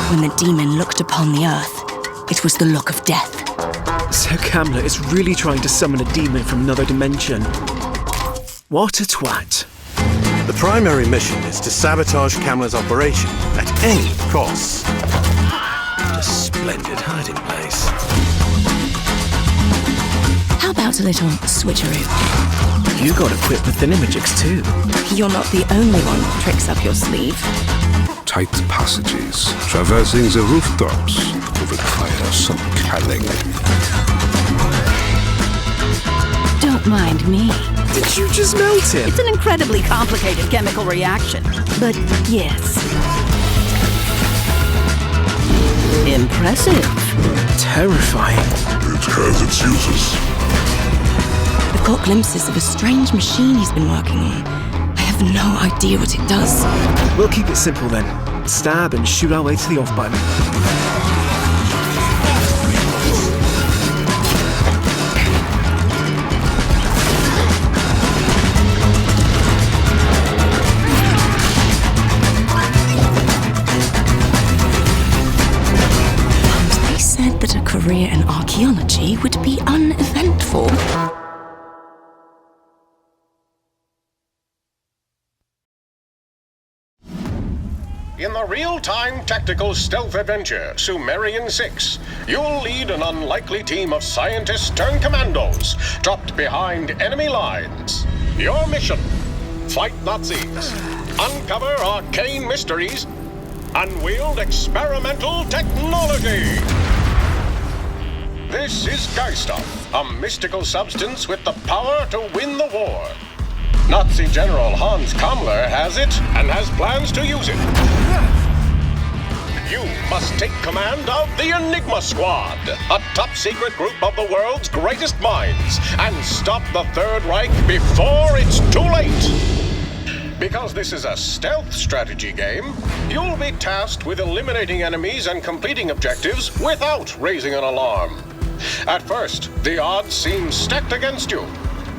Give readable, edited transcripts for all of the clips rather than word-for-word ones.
When the demon looked upon the earth, it was the look of death. So Kamla is really trying to summon a demon from another dimension. What a twat. The primary mission is to sabotage Kamla's operation at any cost. A splendid hiding place. How about a little switcheroo? You got equipped with thingamajig's too. You're not the only one with tricks up your sleeve. Tight passages, traversing the rooftops, will require some cunning. Don't mind me. Did you just melt him? It's an incredibly complicated chemical reaction. But yes, Impressive. Terrifying. It has its uses. I've got glimpses of a strange machine he's been working on. I have no idea what it does. We'll keep it simple then. Stab and shoot our way to the off button. They said that a career in archaeology would be uneventful. In the real-time tactical stealth adventure, Sumerian 6, you'll lead an unlikely team of scientists turned commandos trapped behind enemy lines. Your mission: fight Nazis, uncover arcane mysteries, unwield experimental technology. This is Geiststoff, a mystical substance with the power to win the war. Nazi General Hans Kammler has it and has plans to use it. You must take command of the Enigma Squad, a top-secret group of the world's greatest minds, and stop the Third Reich before it's too late. Because this is a stealth strategy game, you'll be tasked with eliminating enemies and completing objectives without raising an alarm. At first, the odds seem stacked against you.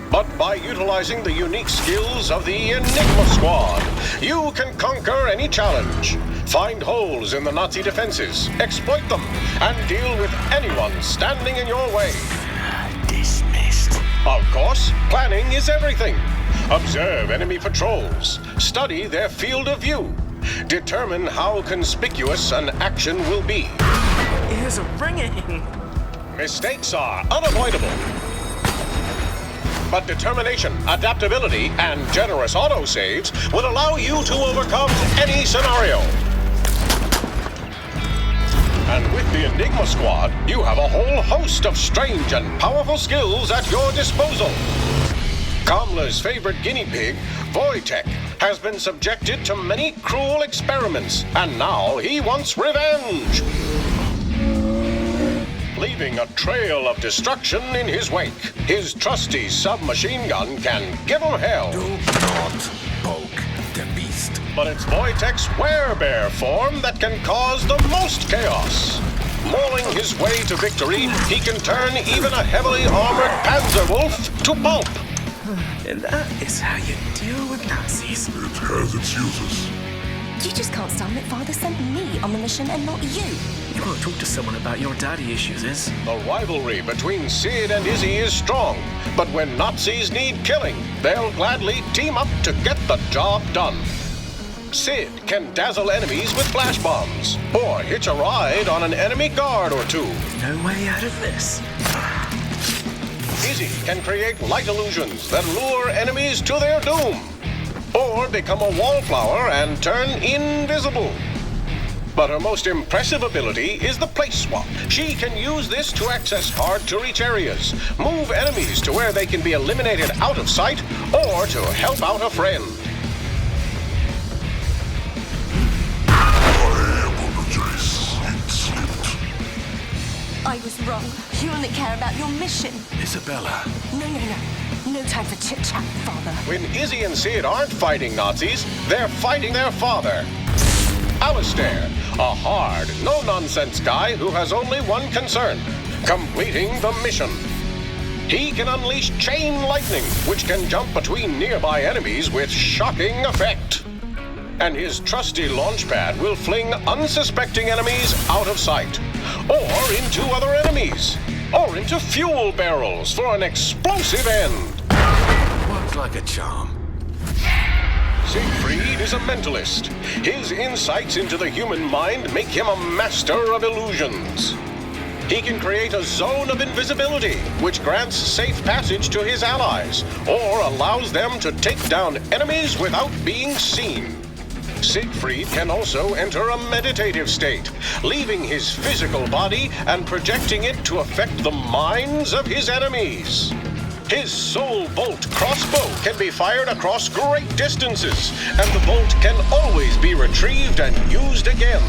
But by utilizing the unique skills of the Enigma Squad, you can conquer any challenge, find holes in the Nazi defenses, exploit them, and deal with anyone standing in your way. Dismissed. Of course, planning is everything. Observe enemy patrols, study their field of view, determine how conspicuous an action will be. Ears are ringing. Mistakes are unavoidable. But determination, adaptability, and generous autosaves will allow you to overcome any scenario. And with the Enigma Squad, you have a whole host of strange and powerful skills at your disposal. Kammler's favorite guinea pig, Wojtek, has been subjected to many cruel experiments, and now he wants revenge. Leaving a trail of destruction in his wake, his trusty submachine gun can give him hell. Do not poke the beast. But it's Wojtek's werebear form that can cause the most chaos. Mauling his way to victory, he can turn even a heavily armored panzer wolf to pulp. And that is how you deal with Nazis. It has its uses. You just can't stand that Father sent me on the mission and not you. You won't talk to someone about your daddy issues, is? The rivalry between Sid and Izzy is strong, but when Nazis need killing, they'll gladly team up to get the job done. Sid can dazzle enemies with flash bombs, or hitch a ride on an enemy guard or two. No way out of this. Izzy can create light illusions that lure enemies to their doom, or become a wallflower and turn invisible. But her most impressive ability is the place swap. She can use this to access hard-to-reach areas, move enemies to where they can be eliminated out of sight, or to help out a friend. I apologize. It slipped. I was wrong. You only care about your mission. Isabella. No. No time for chit-chat, Father. When Izzy and Sid aren't fighting Nazis, they're fighting their father. Alistair, a hard, no-nonsense guy who has only one concern: completing the mission. He can unleash chain lightning, which can jump between nearby enemies with shocking effect. and his trusty launch pad will fling unsuspecting enemies out of sight, or into other enemies, or into fuel barrels for an explosive end. Works like a charm. Siegfried is a mentalist. His insights into the human mind make him a master of illusions. He can create a zone of invisibility, which grants safe passage to his allies, or allows them to take down enemies without being seen. Siegfried can also enter a meditative state, leaving his physical body and projecting it to affect the minds of his enemies. His soul bolt crossbow can be fired across great distances, and the bolt can always be retrieved and used again.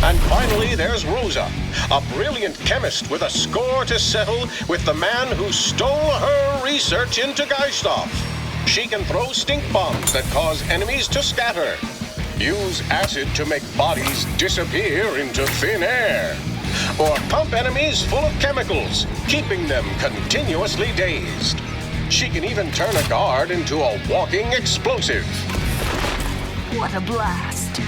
And finally, there's Rosa, a brilliant chemist with a score to settle with the man who stole her research into Geisthoff. She can throw stink bombs that cause enemies to scatter, use acid to make bodies disappear into thin air, or pump enemies full of chemicals, keeping them continuously dazed. She can even turn a guard into a walking explosive. What a blast.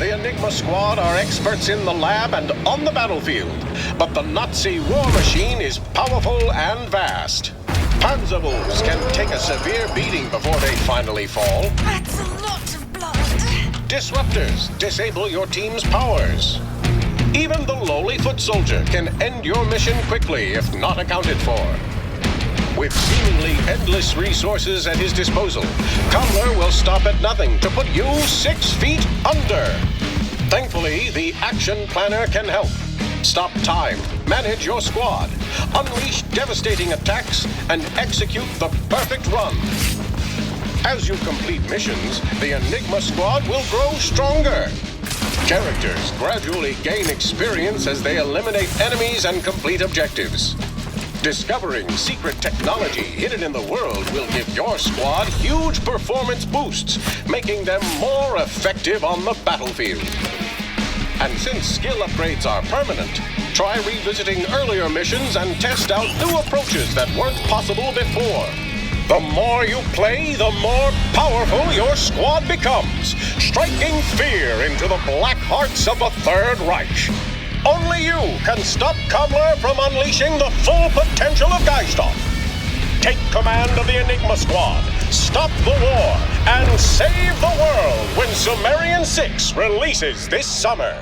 The Enigma Squad are experts in the lab and on the battlefield, but the Nazi war machine is powerful and vast. Panzerwolves can take a severe beating before they finally fall. That's a lot of blood. Disruptors disable your team's powers. Even the lowly foot soldier can end your mission quickly if not accounted for. With seemingly endless resources at his disposal, Kammler will stop at nothing to put you 6 feet under. Thankfully, the action planner can help. Stop time, manage your squad, unleash devastating attacks, and execute the perfect run. As you complete missions, the Enigma Squad will grow stronger. Characters gradually gain experience as they eliminate enemies and complete objectives. Discovering secret technology hidden in the world will give your squad huge performance boosts, making them more effective on the battlefield. And since skill upgrades are permanent, try revisiting earlier missions and test out new approaches that weren't possible before. The more you play, the more powerful your squad becomes, striking fear into the black hearts of the Third Reich. Only you can stop Kammler from unleashing the full potential of Geisthoff. Take command of the Enigma Squad, stop the war, and save the world when Sumerian 6 releases this summer.